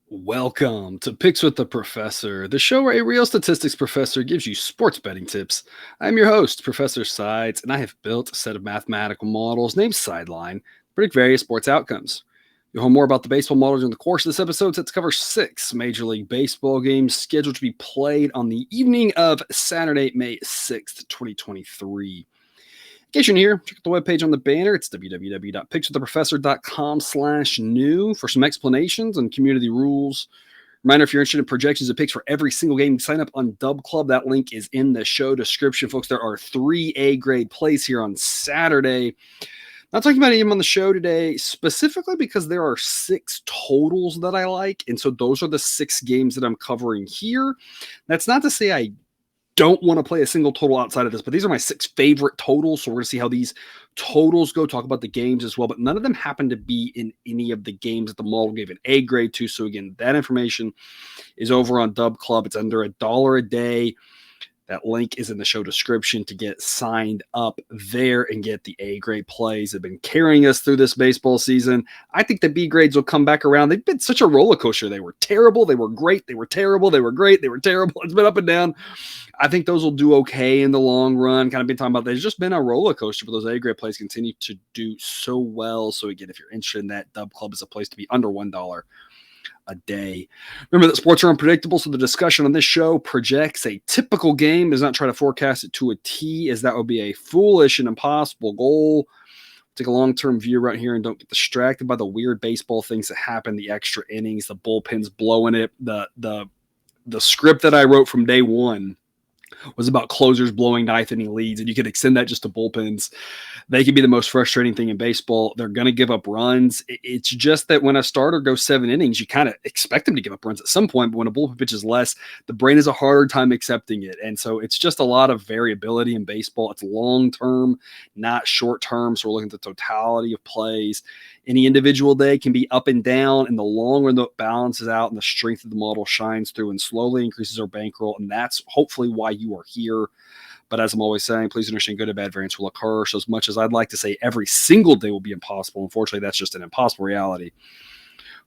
Welcome to Picks with the Professor, the show where a real statistics professor gives you sports betting tips. I'm your host, Professor Sides, and I have built a set of mathematical models named Sideline to predict various sports outcomes. You'll hear more about the baseball models during the course of this episode set to cover 6 Major League Baseball games scheduled to be played on the evening of Saturday, May 6th, 2023. In case you're new here, check out the webpage on the banner. It's www.pickswiththeprofessor.com/new for some explanations and community rules. Reminder, if you're interested in projections and picks for every single game, sign up on Dub Club. That link is in the show description, folks. There are 3 A-grade plays here on Saturday. Not talking about any of them on the show today, specifically because there are 6 totals that I like, and so those are the 6 games that I'm covering here. That's not to say I don't want to play a single total outside of this, but these are my 6 favorite totals. So we're going to see how these totals go, talk about the games as well, but none of them happen to be in any of the games that the model gave an A grade to. So again, that information is over on Dub Club. It's under $1 a day. That link is in the show description to get signed up there and get the A grade plays that have been carrying us through this baseball season. I think the B grades will come back around. They've been such a roller coaster. They were terrible. They were great. They were terrible. They were great. They were terrible. It's been up and down. I think those will do okay in the long run. Kind of been talking about there's just been a roller coaster, but those A grade plays continue to do so well. So again, if you're interested in that, Dub Club is a place to be under $1 a day. Remember that sports are unpredictable, so the discussion on this show projects a typical game, does not try to forecast it to a T, as that would be a foolish and impossible goal. Take a long-term view right here and don't get distracted by the weird baseball things that happen, the extra innings, the bullpens blowing it. The script that I wrote from day one was about closers blowing 9th inning leads, and you could extend that just to bullpens. They can be the most frustrating thing in baseball. They're going to give up runs. It's just that when a starter goes 7 innings, you kind of expect them to give up runs at some point, but when a bullpen pitches less, the brain has a harder time accepting it. And so it's just a lot of variability in baseball. It's long-term, not short-term, so we're looking at the totality of plays. Any individual day can be up and down, and the long run that balances out and the strength of the model shines through and slowly increases our bankroll, and that's hopefully why you are here. But as I'm always saying, please understand good and bad variance will occur. So as much as I'd like to say every single day will be impossible, unfortunately, that's just an impossible reality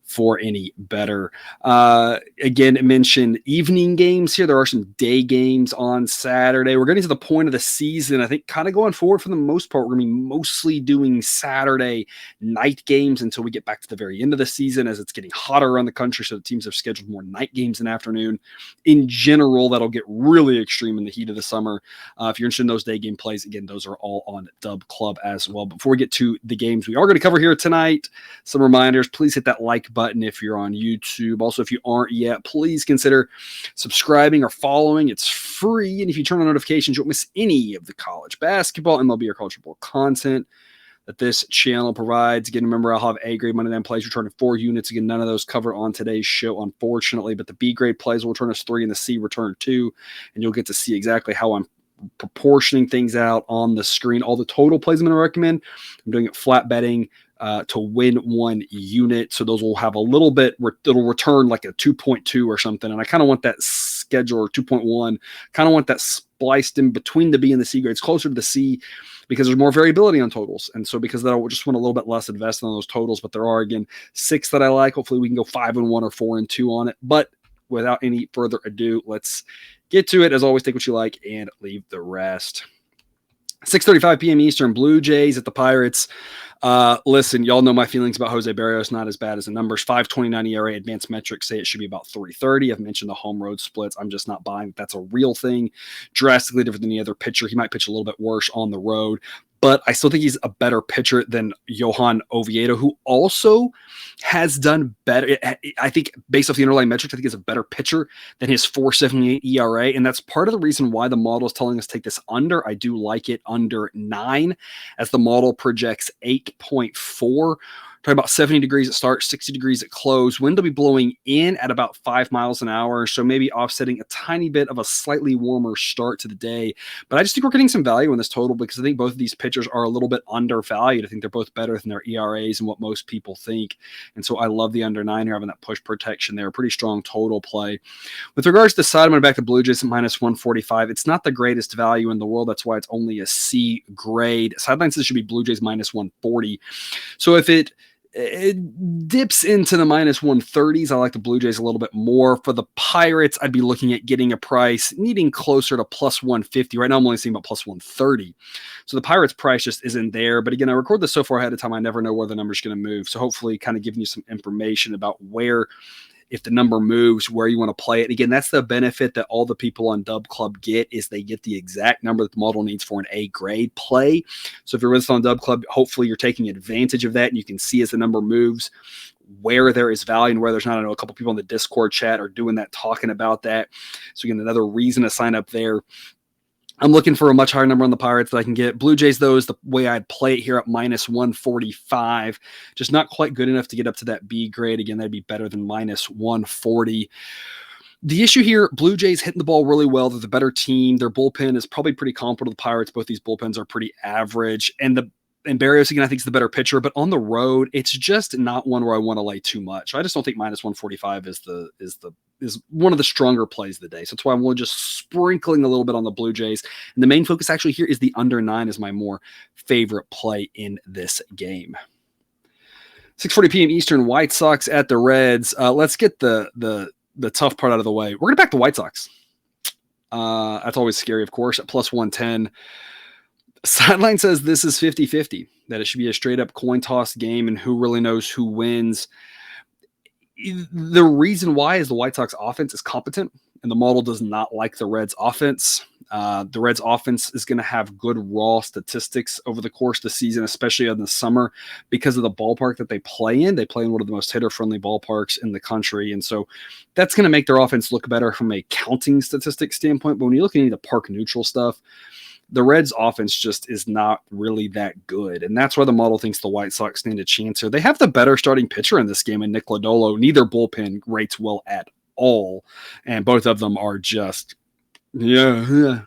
for any better. Again, mention evening games here. There are some day games on Saturday. We're getting to the point of the season. I think kind of going forward for the most part, we're going to be mostly doing Saturday night games until we get back to the very end of the season as it's getting hotter around the country. So the teams have scheduled more night games than afternoon. In general, that'll get really extreme in the heat of the summer. If you're interested in those day game plays, again, those are all on Dub Club as well. Before we get to the games we are going to cover here tonight, some reminders. Please hit that like button if you're on YouTube. Also, if you aren't yet, please consider subscribing or following. It's free, and if you turn on notifications, you won't miss any of the college basketball, MLB, or college football content that this channel provides. Again, remember, I'll have A-grade Monday Night plays returning 4 units. Again, none of those covered on today's show, unfortunately, but the B-grade plays will return us 3 and the C return 2, and you'll get to see exactly how I'm proportioning things out on the screen. All the total plays I'm going to recommend, I'm doing it flat betting to win 1 unit. So those will have a little bit, it'll return like a 2.2 or something. And I kind of want that schedule, or 2.1, kind of want that spliced in between the B and the C grades, closer to the C, because there's more variability on totals. And so because of that, I just want a little bit less invested on those totals, but there are, again, 6 that I like. Hopefully we can go 5-1 or 4-2 on it. But without any further ado, let's get to it. As always, take what you like and leave the rest. 6:35 p.m. Eastern, Blue Jays at the Pirates. Listen, y'all know my feelings about Jose Barrios, not as bad as the numbers. 5.29 ERA, advanced metrics say it should be about 3.30. I've mentioned the home road splits. I'm just not buying that's a real thing. Drastically different than any other pitcher. He might pitch a little bit worse on the road, but I still think he's a better pitcher than Johan Oviedo, who also has done better. I think based off the underlying metrics, I think he's a better pitcher than his 4.78 ERA. And that's part of the reason why the model is telling us take this under. I do like it under 9 as the model projects 8.4. Probably about 70 degrees at start, 60 degrees at close. Wind will be blowing in at about 5 miles an hour, so maybe offsetting a tiny bit of a slightly warmer start to the day. But I just think we're getting some value in this total because I think both of these pitchers are a little bit undervalued. I think they're both better than their ERAs and what most people think. And so I love the under 9 here, having that push protection there. Pretty strong total play. With regards to the side, I'm going to back the Blue Jays at minus 145. It's not the greatest value in the world. That's why it's only a C grade. Sideline says it should be Blue Jays minus 140. So if it dips into the minus 130s, I like the Blue Jays a little bit more. For the Pirates, I'd be looking at getting a price needing closer to plus 150. Right now, I'm only seeing about plus 130. So the Pirates price just isn't there. But again, I record this so far ahead of time, I never know where the number's going to move. So hopefully kind of giving you some information about where, if the number moves, where you want to play it. Again, that's the benefit that all the people on Dub Club get, is they get the exact number that the model needs for an A grade play. So if you're with us on Dub Club, hopefully you're taking advantage of that, and you can see as the number moves where there is value and where there's not. I know a couple people in the Discord chat are doing that, talking about that. So again, another reason to sign up there. I'm looking for a much higher number on the Pirates that I can get. Blue Jays, though, is the way I'd play it here at minus 145. Just not quite good enough to get up to that B grade. Again, that'd be better than minus 140. The issue here, Blue Jays hitting the ball really well. They're the better team. Their bullpen is probably pretty comparable to the Pirates. Both these bullpens are pretty average. And Barrios, again, I think is the better pitcher. But on the road, it's just not one where I want to lay too much. I just don't think minus 145 is one of the stronger plays of the day. So that's why I'm really just sprinkling a little bit on the Blue Jays. And the main focus actually here is the under 9 is my more favorite play in this game. 6:40 p.m. Eastern, White Sox at the Reds. Let's get the tough part out of the way. We're going to back the White Sox. That's always scary, of course, at plus 110. Sideline says this is 50-50, that it should be a straight-up coin toss game, and who really knows who wins. The reason why is the White Sox offense is competent, and the model does not like the Reds offense. The Reds offense is going to have good raw statistics over the course of the season, especially in the summer, because of the ballpark that they play in. They play in one of the most hitter-friendly ballparks in the country, and so that's going to make their offense look better from a counting statistics standpoint. But when you look at any of the park-neutral stuff, the Reds offense just is not really that good. And that's why the model thinks the White Sox stand a chance here. They have the better starting pitcher in this game in Nick Lodolo. Neither bullpen rates well at all. And both of them are just, bad.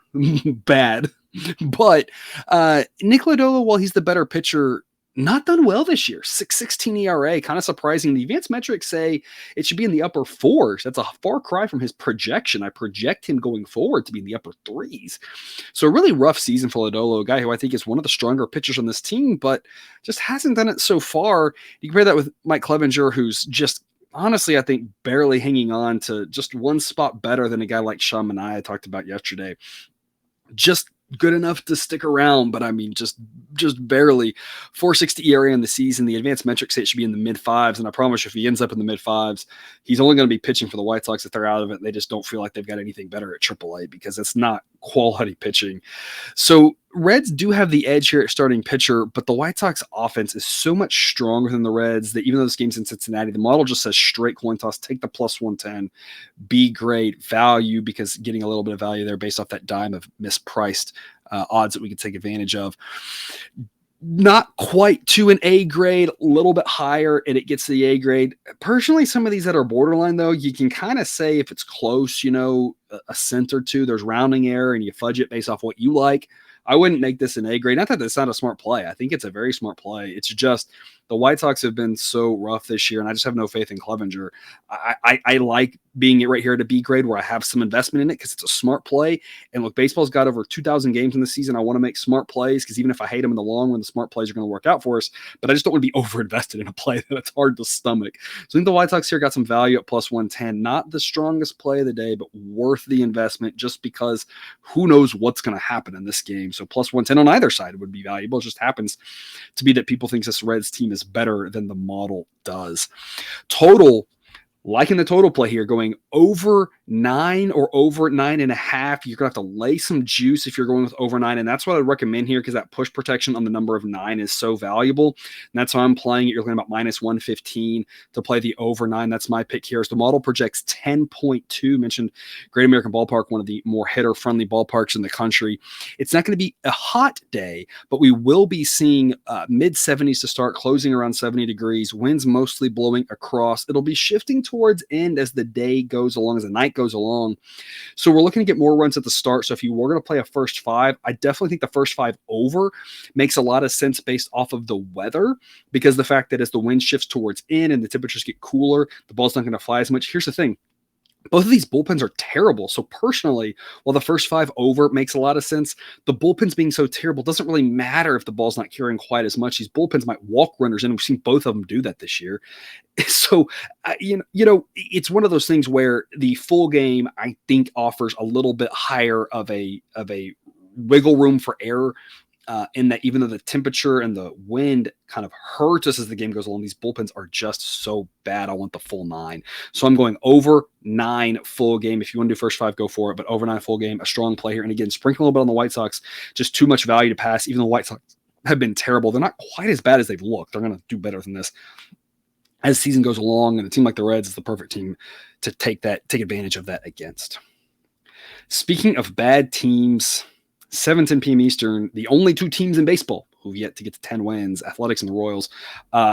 But Nick Lodolo, while he's the better pitcher, not done well this year. 6.16 ERA, kind of surprising. The advanced metrics say it should be in the upper 4s. That's a far cry from his projection. I project him going forward to be in the upper 3s. So a really rough season for Lodolo, a guy who I think is one of the stronger pitchers on this team, but just hasn't done it so far. You compare that with Mike Clevenger, who's just honestly, I think, barely hanging on to just one spot better than a guy like Sean Manaea I talked about yesterday. Just good enough to stick around, but I mean, just barely. 4.60 ERA in the season. The advanced metrics say it should be in the mid-5s, and I promise you, if he ends up in the mid-5s, he's only going to be pitching for the White Sox if they're out of it. They just don't feel like they've got anything better at AAA because it's not quality pitching. So Reds do have the edge here at starting pitcher, but the White Sox offense is so much stronger than the Reds that even though this game's in Cincinnati, the model just says straight coin toss, take the plus 110, be great value, because getting a little bit of value there based off that dime of mispriced odds that we could take advantage of. Not quite to an A grade, a little bit higher, and it gets to the A grade. Personally, some of these that are borderline, though, you can kind of say if it's close, a cent or two, there's rounding error, and you fudge it based off what you like. I wouldn't make this an A grade. Not that it's not a smart play. I think it's a very smart play. It's just the White Sox have been so rough this year, and I just have no faith in Clevenger. I like being it right here at a B grade where I have some investment in it because it's a smart play. And look, baseball's got over 2,000 games in the season. I want to make smart plays because even if I hate them in the long run, the smart plays are going to work out for us. But I just don't want to be over-invested in a play that it's hard to stomach. So I think the White Sox here got some value at plus 110. Not the strongest play of the day, but worth the investment just because who knows what's going to happen in this game. So plus 110 on either side would be valuable. It just happens to be that people think this Reds team is better than the model does. Total, liking the total play here, going over 9 or over 9.5. You're going to have to lay some juice if you're going with over 9. And that's what I'd recommend here because that push protection on the number of 9 is so valuable. And that's how I'm playing it. You're looking about minus 115 to play the over 9. That's my pick here. As the model projects 10.2. Mentioned Great American Ballpark, one of the more hitter-friendly ballparks in the country. It's not going to be a hot day, but we will be seeing mid-70s to start, closing around 70 degrees. Winds mostly blowing across. It'll be shifting towards end as the day goes along, as the night goes along. So we're looking to get more runs at the start. So if you were going to play a first 5, I definitely think the first 5 over makes a lot of sense based off of the weather, because the fact that as the wind shifts towards in and the temperatures get cooler, the ball's not going to fly as much. Here's the thing. Both of these bullpens are terrible. So personally, while the first 5 over makes a lot of sense, the bullpens being so terrible doesn't really matter if the ball's not carrying quite as much. These bullpens might walk runners in. We've seen both of them do that this year. So, it's one of those things where the full game, I think, offers a little bit higher of a wiggle room for error. In that even though the temperature and the wind kind of hurts us as the game goes along, these bullpens are just so bad. I want the full 9. So I'm going over 9 full game. If you want to do first 5, go for it. But over 9 full game, a strong play here. And again, sprinkle a little bit on the White Sox. Just too much value to pass. Even though the White Sox have been terrible, they're not quite as bad as they've looked. They're going to do better than this as the season goes along. And a team like the Reds is the perfect team to take advantage of that against. Speaking of bad teams, 7:10 p.m. Eastern, the only 2 teams in baseball who've yet to get to 10 wins, Athletics and the Royals.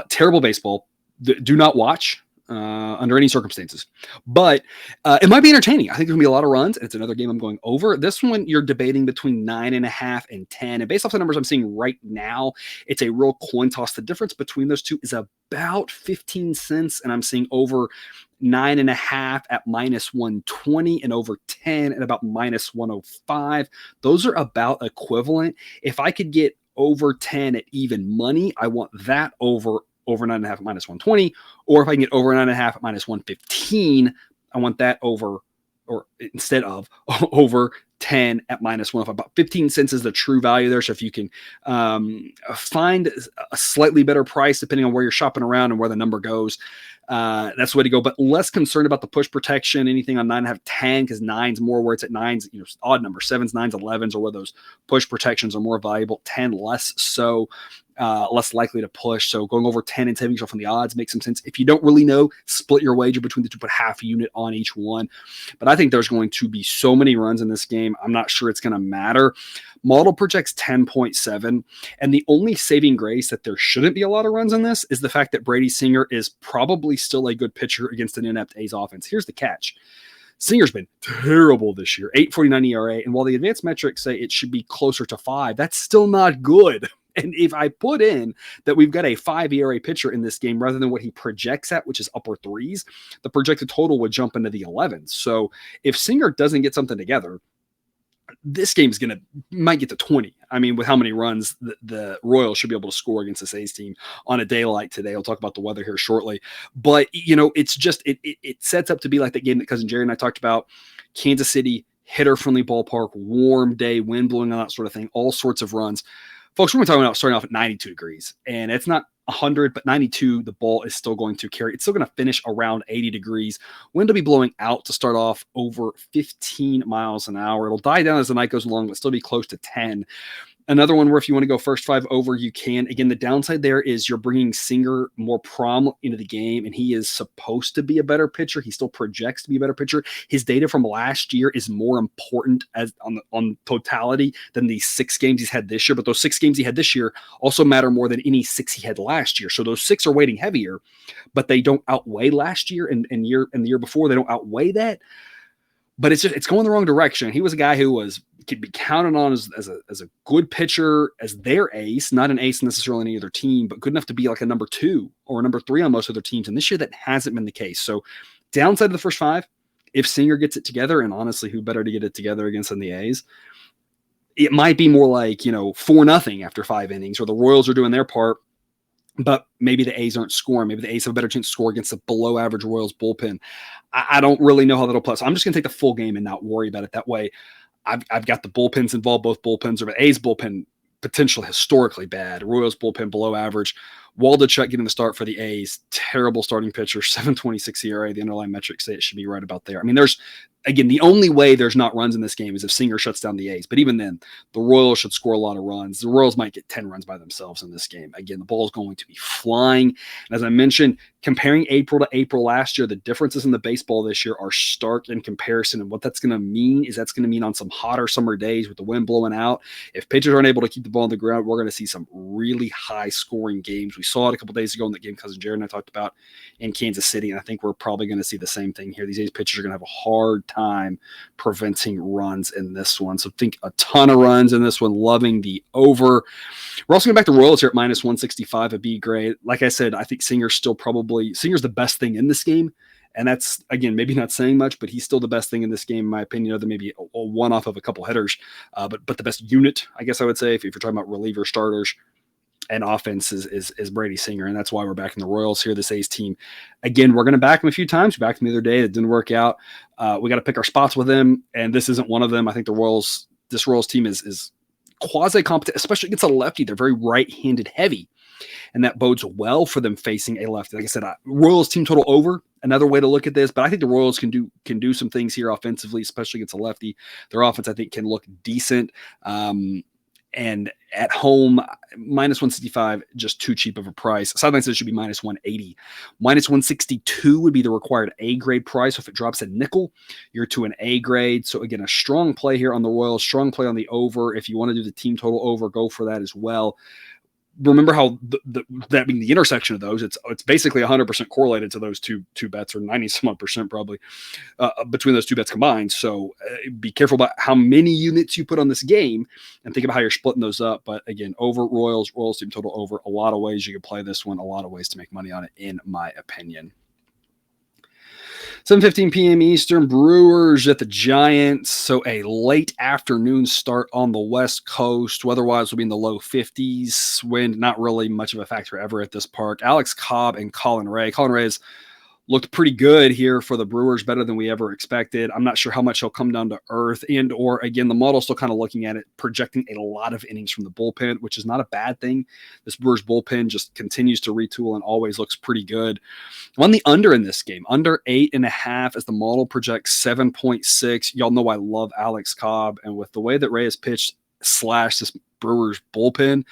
Terrible baseball. Do not watch under any circumstances. But it might be entertaining. I think there's going to be a lot of runs, and it's another game I'm going over. This one, you're debating between 9.5 and 10. And based off the numbers I'm seeing right now, it's a real coin toss. The difference between those two is about 15 cents, and I'm seeing over 9.5 at minus 120 and over 10 at about minus 105. Those are about equivalent. If I could get over 10 at even money, I want that over 9.5 at minus 120. Or if I can get over 9.5 at minus 115, I want that over, or instead of over 10 at minus 105. About 15 cents is the true value there. So if you can find a slightly better price, depending on where you're shopping around and where the number goes, that's the way to go. But less concerned about the push protection, anything on 9.5, 10, because 9's more where it's at 9's, odd number, 7s, 9s, 11s, or where those push protections are more valuable. 10 less so. Less likely to push. So going over 10 and 10 yourself on the odds makes some sense. If you don't really know, split your wager between the two, put half a unit on each one. But I think there's going to be so many runs in this game. I'm not sure it's going to matter. Model projects 10.7. And the only saving grace that there shouldn't be a lot of runs in this is the fact that Brady Singer is probably still a good pitcher against an inept A's offense. Here's the catch. Singer's been terrible this year, 8.49 ERA. And while the advanced metrics say it should be closer to 5, that's still not good. And if I put in that we've got a 5 ERA pitcher in this game rather than what he projects at, which is upper 3s, the projected total would jump into the 11s. So if Singer doesn't get something together, this game's might get to 20. I mean, with how many runs the Royals should be able to score against this A's team on a day like today. I'll talk about the weather here shortly. But, it's just, it sets up to be like that game that Cousin Jerry and I talked about. Kansas City, hitter-friendly ballpark, warm day, wind blowing, all that sort of thing, all sorts of runs. Folks, we're talking about starting off at 92 degrees, and it's not 100, but 92, the ball is still going to carry. It's still going to finish around 80 degrees. Wind will be blowing out to start off over 15 miles an hour. It'll die down as the night goes along, but still be close to 10. Another one where if you want to go first 5 over, you can. Again, the downside there is you're bringing Singer more prominent into the game, and he is supposed to be a better pitcher. He still projects to be a better pitcher. His data from last year is more important as on totality than the 6 games he's had this year. But those 6 games he had this year also matter more than any 6 he had last year. So those 6 are weighting heavier, but they don't outweigh last year and the year before. They don't outweigh that. But it's going the wrong direction. He was a guy who could be counted on as a good pitcher, as their ace, not an ace necessarily on any other team, but good enough to be like a number 2 or a number 3 on most other teams. And this year that hasn't been the case. So downside of the first 5, if Singer gets it together, and honestly, who better to get it together against than the A's? It might be more like 4-0 after 5 innings, or the Royals are doing their part. But maybe the A's aren't scoring. Maybe the A's have a better chance to score against a below-average Royals bullpen. I don't really know how that'll play. So I'm just going to take the full game and not worry about it that way. I've got the bullpens involved. Both bullpens are, but A's bullpen potentially historically bad. Royals bullpen below average. Waldachuk getting the start for the A's. Terrible starting pitcher, 7.26 ERA. The underlying metrics say it should be right about there. I mean, again, the only way there's not runs in this game is if Singer shuts down the A's. But even then, the Royals should score a lot of runs. The Royals might get 10 runs by themselves in this game. Again, the ball is going to be flying. And as I mentioned, comparing April to April last year, the differences in the baseball this year are stark in comparison. And what that's going to mean is that's going to mean on some hotter summer days with the wind blowing out, if pitchers aren't able to keep the ball on the ground, we're going to see some really high-scoring games. We saw it a couple days ago in the game Cousin Jared and I talked about in Kansas City, and I think we're probably going to see the same thing here. These A's pitchers are going to have a hard time preventing runs in this one. So think a ton of runs in this one, loving the over. We're also going back to Royals here at minus 165, a B grade. Like I said, I think Singer's the best thing in this game. And that's, again, maybe not saying much, but he's still the best thing in this game, in my opinion, other than maybe a one-off of a couple hitters. But the best unit, I guess I would say, if you're talking about reliever starters and offense is Brady Singer. And that's why we're backing the Royals here, this A's team. Again, we're going to back him a few times. We backed him the other day. It didn't work out. We got to pick our spots with him, and this isn't one of them. I think this Royals team is quasi-competent, especially against a lefty. They're very right-handed heavy, and that bodes well for them facing a lefty. Like I said, Royals team total over, another way to look at this, but I think the Royals can do some things here offensively, especially against a lefty. Their offense, I think, can look decent. And at home, minus 165, just too cheap of a price. Sideline says it should be minus 180. Minus 162 would be the required A grade price. So if it drops a nickel, you're to an A grade. So again, a strong play here on the Royals, strong play on the over. If you want to do the team total over, go for that as well. Remember how that being the intersection of those, it's basically 100% correlated to those two bets, or 90-some-odd% probably between those two bets combined. So be careful about how many units you put on this game and think about how you're splitting those up. But again, over Royals team total over. A lot of ways you can play this one, a lot of ways to make money on it, in my opinion. 7:15 p.m. Eastern, Brewers at the Giants. So a late afternoon start on the West Coast. Weather-wise will be in the low 50s. Wind, not really much of a factor ever at this park. Alex Cobb and Colin Ray. Colin Ray is looked pretty good here for the Brewers, better than we ever expected. I'm not sure how much he'll come down to earth, and or again, the model's still kind of looking at it, projecting a lot of innings from the bullpen, which is not a bad thing. This Brewers bullpen just continues to retool and always looks pretty good. I'm on the under in this game, under 8.5 as the model projects 7.6. Y'all know I love Alex Cobb, and with the way that Ray has pitched / this Brewers bullpen,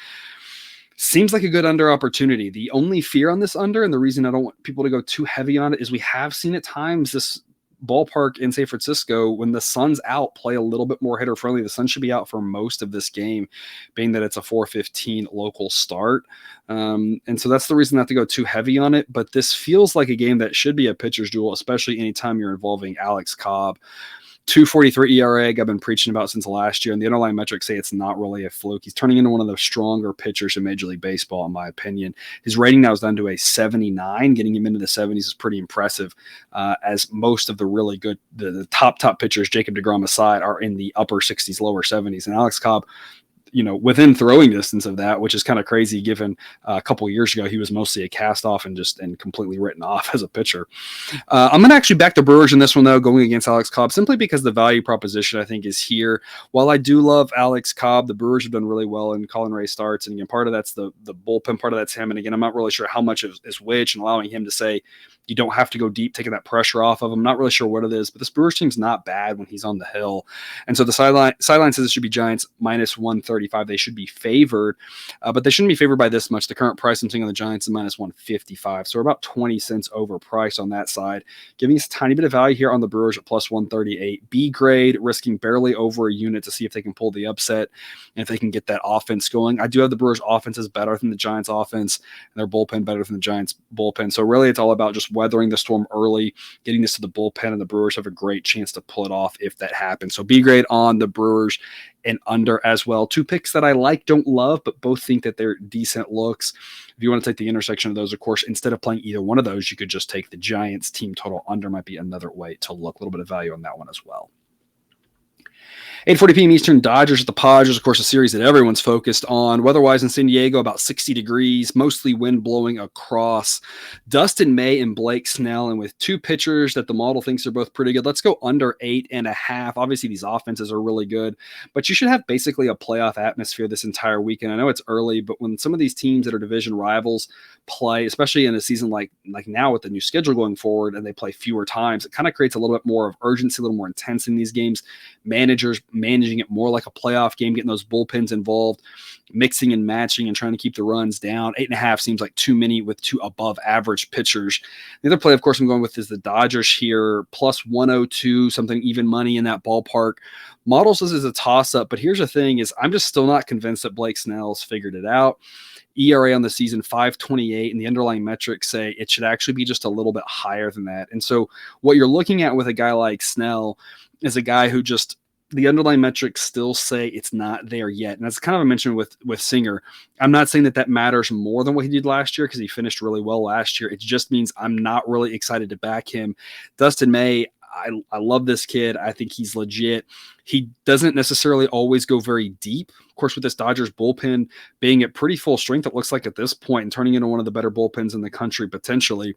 seems like a good under opportunity. The only fear on this under, and the reason I don't want people to go too heavy on it, is we have seen at times this ballpark in San Francisco, when the sun's out, play a little bit more hitter friendly. The sun should be out for most of this game, being that it's a 4:15 local start. And so that's the reason not to go too heavy on it. But this feels like a game that should be a pitcher's duel, especially anytime you're involving Alex Cobb. 2.43 ERA, I've been preaching about since last year, and the underlying metrics say it's not really a fluke. He's turning into one of the stronger pitchers in Major League Baseball, in my opinion. His rating now is down to a 79. Getting him into the 70s is pretty impressive, as most of the really good, the top pitchers, Jacob deGrom aside, are in the upper 60s, lower 70s. And Alex Cobb, within throwing distance of that, which is kind of crazy given a couple of years ago, he was mostly a cast off and completely written off as a pitcher. I'm going to actually back the Brewers in this one, though, going against Alex Cobb, simply because the value proposition, I think, is here. While I do love Alex Cobb, the Brewers have done really well in Colin Ray starts. And again, part of that's the bullpen, part of that's him. And again, I'm not really sure how much is which, and allowing him to say, you don't have to go deep, taking that pressure off of him. I'm not really sure what it is, but this Brewers team's not bad when he's on the hill. And so the sideline says it should be Giants minus 135. They should be favored, but they shouldn't be favored by this much. The current price I'm seeing on the Giants is minus 155. So we're about 20 cents overpriced on that side, giving us a tiny bit of value here on the Brewers at plus 138. B grade, risking barely over a unit to see if they can pull the upset and if they can get that offense going. I do have the Brewers offense is better than the Giants offense, and their bullpen better than the Giants bullpen. So really it's all about just weathering the storm early, getting this to the bullpen, and the Brewers have a great chance to pull it off if that happens. So B grade on the Brewers and under as well. Two picks that I like, don't love, but both think that they're decent looks. If you want to take the intersection of those, of course, instead of playing either one of those, you could just take the Giants team total under. Might be another way to look. A little bit of value on that one as well. 8:40 p.m. Eastern, Dodgers at the Padres, of course, a series that everyone's focused on. Weather-wise in San Diego, about 60 degrees, mostly wind blowing across. Dustin May and Blake Snell, and with two pitchers that the model thinks are both pretty good, let's go under 8.5. Obviously, these offenses are really good, but you should have basically a playoff atmosphere this entire weekend. I know it's early, but when some of these teams that are division rivals play, especially in a season like now with the new schedule going forward, and they play fewer times, it kind of creates a little bit more of urgency, a little more intense in these games. Managers managing it more like a playoff game, getting those bullpens involved, mixing and matching and trying to keep the runs down. 8.5 seems like too many with two above average pitchers. The other play, of course, I'm going with is the Dodgers here, plus 102, something even money in that ballpark. Model says it's a toss-up, but here's the thing is I'm just still not convinced that Blake Snell's figured it out. ERA on the season, 5.28, and the underlying metrics say it should actually be just a little bit higher than that. And so what you're looking at with a guy like Snell is a guy who just the underlying metrics still say it's not there yet. And that's kind of a mention with Singer. I'm not saying that matters more than what he did last year because he finished really well last year. It just means I'm not really excited to back him. Dustin May, I love this kid. I think he's legit. He doesn't necessarily always go very deep. Of course, with this Dodgers bullpen being at pretty full strength, it looks like at this point, and turning into one of the better bullpens in the country potentially,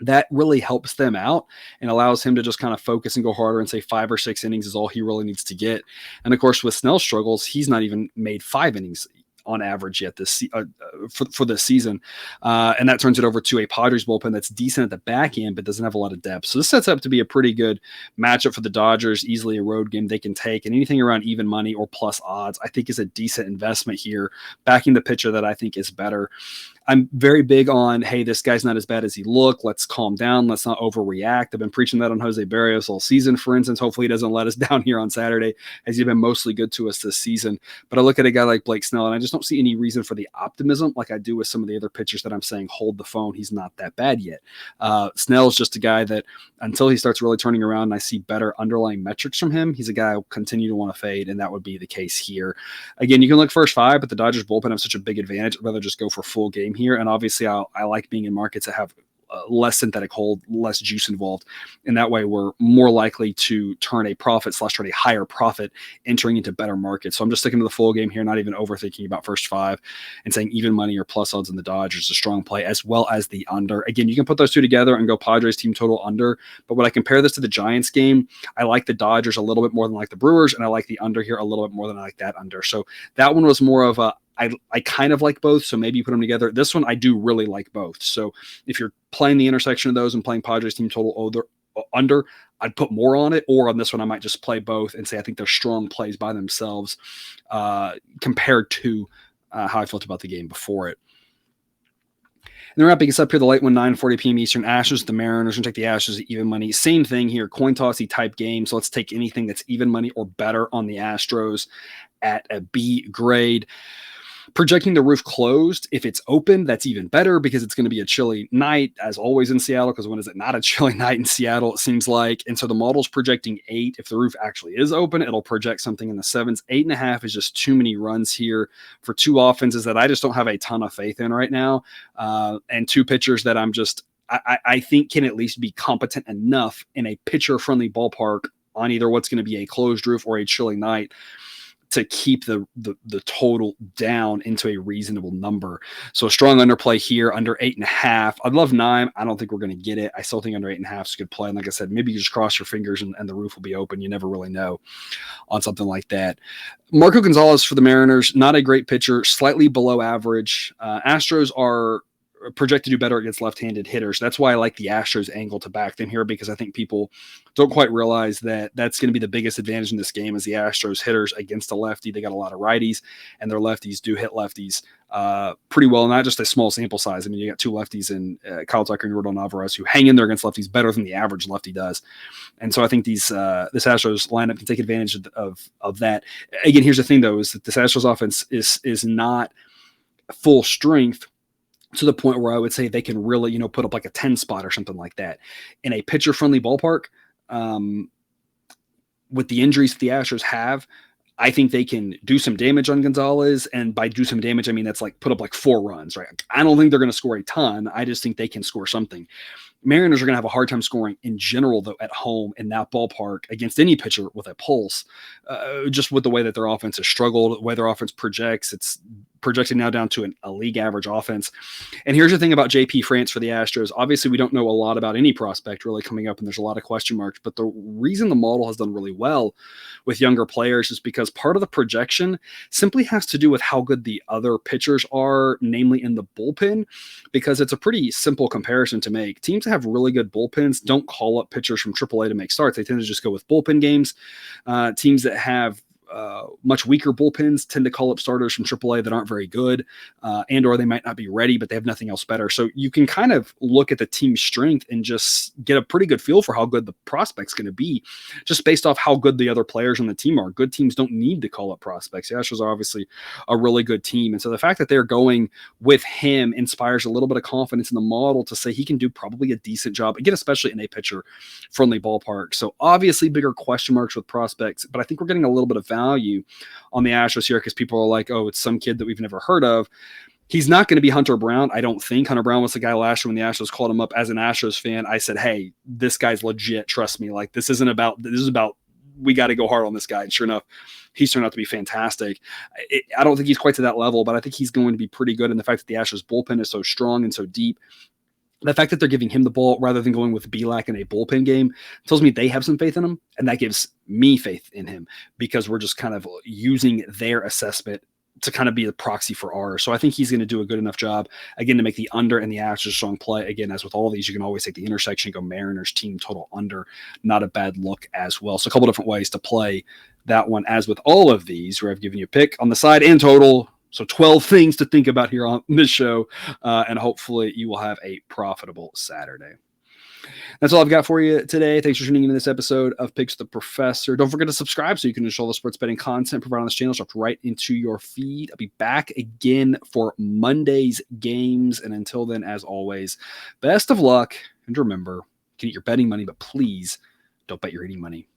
that really helps them out and allows him to just kind of focus and go harder and say 5 or 6 innings is all he really needs to get. And of course, with Snell's struggles, he's not even made 5 innings on average yet this for this season. And that turns it over to a Padres bullpen that's decent at the back end, but doesn't have a lot of depth. So this sets up to be a pretty good matchup for the Dodgers, easily a road game they can take. And anything around even money or plus odds, I think is a decent investment here, backing the pitcher that I think is better. I'm very big on, hey, this guy's not as bad as he looked. Let's calm down. Let's not overreact. I've been preaching that on Jose Barrios all season, for instance. Hopefully he doesn't let us down here on Saturday, as he's been mostly good to us this season. But I look at a guy like Blake Snell, and I just don't see any reason for the optimism like I do with some of the other pitchers that I'm saying, hold the phone. He's not that bad yet. Snell's just a guy that until he starts really turning around and I see better underlying metrics from him, he's a guy I'll continue to want to fade, and that would be the case here. Again, you can look first 5, but the Dodgers bullpen have such a big advantage. I'd rather just go for full game here. And obviously I like being in markets that have less synthetic hold, less juice involved. And that way we're more likely to turn a profit / turn a higher profit entering into better markets. So I'm just sticking to the full game here, not even overthinking about first 5 and saying even money or plus odds in the Dodgers is a strong play, as well as the under. Again, you can put those two together and go Padres team total under. But when I compare this to the Giants game, I like the Dodgers a little bit more than like the Brewers, and I like the under here a little bit more than I like that under. So that one was more of a I kind of like both, so maybe you put them together. This one, I do really like both. So if you're playing the intersection of those and playing Padres team total under, I'd put more on it. Or on this one, I might just play both and say I think they're strong plays by themselves compared to how I felt about the game before it. And then wrapping us up here, the late one, 9:40 p.m. Eastern, Astros, the Mariners. We're going to take the Astros at even money. Same thing here, coin tossy type game. So let's take anything that's even money or better on the Astros at a B grade. Projecting the roof closed. If it's open, that's even better because it's going to be a chilly night, as always in Seattle, because when is it not a chilly night in Seattle, it seems like. And so the model's projecting 8. If the roof actually is open, it'll project something in the 7s. 8.5 is just too many runs here for two offenses that I just don't have a ton of faith in right now. And two pitchers that I think can at least be competent enough in a pitcher-friendly ballpark on either what's going to be a closed roof or a chilly night to keep the total down into a reasonable number. So a strong underplay here, under 8.5. I'd love 9. I don't think we're going to get it. I still think under 8.5 is a good play. And like I said, maybe you just cross your fingers and the roof will be open. You never really know on something like that. Marco Gonzalez for the Mariners, not a great pitcher, slightly below average. Astros are projected to do better against left-handed hitters. That's why I like the Astros angle to back them here, because I think people don't quite realize that that's going to be the biggest advantage in this game is the Astros hitters against a lefty. They got a lot of righties, and their lefties do hit lefties pretty well, not just a small sample size. I mean, you got two lefties in Kyle Tucker and Rodon Alvarez who hang in there against lefties better than the average lefty does. And so I think this Astros lineup can take advantage of that. Again, here's the thing, though, is that this Astros offense is not full strength to the point where I would say they can really, put up like a 10 spot or something like that. In a pitcher-friendly ballpark, with the injuries the Astros have, I think they can do some damage on Gonzalez. And by do some damage, I mean that's like put up like 4 runs, right? I don't think they're going to score a ton. I just think they can score something. Mariners are going to have a hard time scoring in general, though, at home in that ballpark against any pitcher with a pulse, just with the way that their offense has struggled, the way their offense projects. It's projected now down to a league average offense. And here's the thing about JP France for the Astros. Obviously, we don't know a lot about any prospect really coming up, and there's a lot of question marks. But the reason the model has done really well with younger players is because part of the projection simply has to do with how good the other pitchers are, namely in the bullpen, because it's a pretty simple comparison to make. Teams that have really good bullpens don't call up pitchers from AAA to make starts. They tend to just go with bullpen games. Teams that have much weaker bullpens tend to call up starters from AAA that aren't very good, and or they might not be ready, but they have nothing else better. So you can kind of look at the team's strength and just get a pretty good feel for how good the prospect's going to be, just based off how good the other players on the team are. Good teams don't need to call up prospects. The Astros are obviously a really good team, and so the fact that they're going with him inspires a little bit of confidence in the model to say he can do probably a decent job, again, especially in a pitcher-friendly ballpark. So obviously bigger question marks with prospects, but I think we're getting a little bit of value on the Astros here because people are like, oh, it's some kid that we've never heard of. He's not going to be Hunter Brown, I don't think. Hunter Brown was the guy last year when the Astros called him up. As an Astros fan, I said, hey, this guy's legit. Trust me. Like, this is about we got to go hard on this guy. And sure enough, he's turned out to be fantastic. I don't think he's quite to that level, but I think he's going to be pretty good. And the fact that the Astros bullpen is so strong and so deep, the fact that they're giving him the ball rather than going with Belak in a bullpen game tells me they have some faith in him, and that gives me faith in him because we're just kind of using their assessment to kind of be the proxy for ours. So I think he's going to do a good enough job, again, to make the under and the Astros strong play. Again, as with all of these, you can always take the intersection, go Mariners team total under. Not a bad look as well. So a couple different ways to play that one. As with all of these, where I've given you a pick on the side and total. So 12 things to think about here on this show, and hopefully you will have a profitable Saturday. That's all I've got for you today. Thanks for tuning into this episode of Picks the Professor. Don't forget to subscribe so you can enjoy the sports betting content provided on this channel dropped right into your feed. I'll be back again for Monday's games. And until then, as always, best of luck. And remember, you can get your betting money, but please don't bet your eating money.